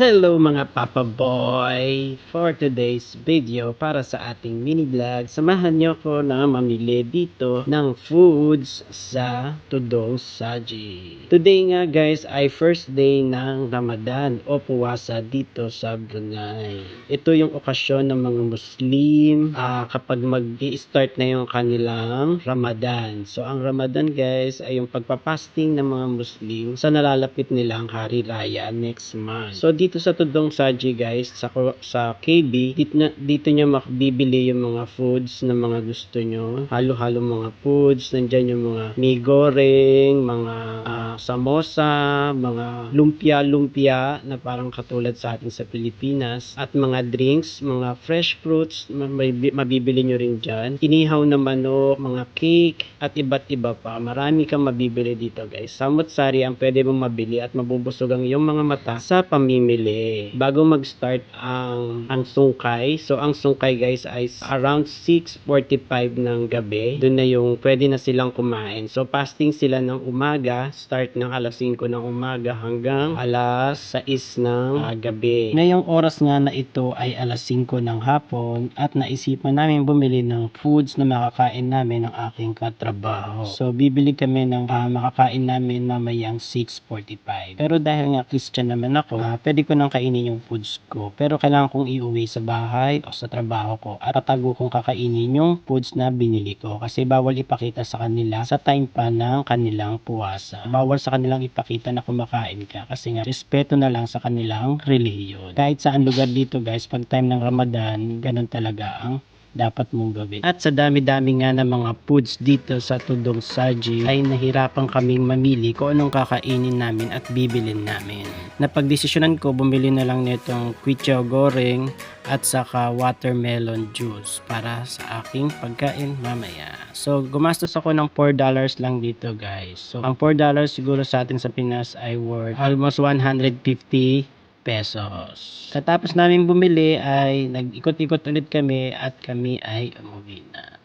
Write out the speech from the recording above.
Hello mga Papa Boy! For today's video, para sa ating mini vlog, samahan niyo ko na mamili dito ng foods sa Tudong Saji. Today nga guys ay first day ng Ramadan o puwasa dito sa Brunei. Ito yung okasyon ng mga Muslim kapag mag-i-start na yung kanilang Ramadan. So ang Ramadan guys ay yung pagpapasting ng mga Muslim sa nalalapit nilang Hari Raya next month. So dito sa Tudong Saji guys, sa KB, dito nyo makabibili yung mga foods na mga gusto nyo. Halo-halo mga foods, nandyan yung mga mie goreng, mga samosa, mga lumpia-lumpia na parang katulad sa atin sa Pilipinas, at mga drinks, mga fresh fruits, mabibili nyo rin dyan. Inihaw na manok, mga cake, at iba't iba pa. Marami kang mabibili dito guys. Samot-sari ang pwede mong mabili at mabubusog ang iyong mga mata sa pamimili. Bago mag-start ang sungkay, so ang sungkay guys ay around 6:45 ng gabi. Doon na yung pwede na silang kumain. So fasting sila ng umaga, start ng alas 5 ng umaga hanggang alas 6 ng gabi. Ngayong oras nga na ito ay alas 5 ng hapon at naisipan namin bumili ng foods na makakain namin ng aking katrabaho. So bibili kami ng makakain namin mamayang 6:45. Pero dahil nga Christian naman ako, pwede ko nang kainin yung foods ko. Pero kailangan kong iuwi sa bahay o sa trabaho ko at patago kong kakainin yung foods na binili ko. Kasi bawal ipakita sa kanila sa time pa ng kanilang puwasa. Bawal sa kanilang ipakita na kumakain ka. Kasi nga, respeto na lang sa kanilang relihiyon. Kahit saan lugar dito guys, pag time ng Ramadan, ganun talaga ang dapat mong gawin. At sa dami-dami nga ng mga foods dito sa Tudong Saji ay nahirapan kaming mamili kung anong kakainin namin at bibilin namin. Napagdesisyonan ko bumili na lang nitong kwitiao goreng at saka watermelon juice para sa aking pagkain mamaya. So gumastos ako ng $4 lang dito guys. So ang $4 siguro sa atin sa Pinas ay worth almost 150 pesos. Katapos namin bumili ay nag-ikot-ikot ulit kami at kami ay umuwi na.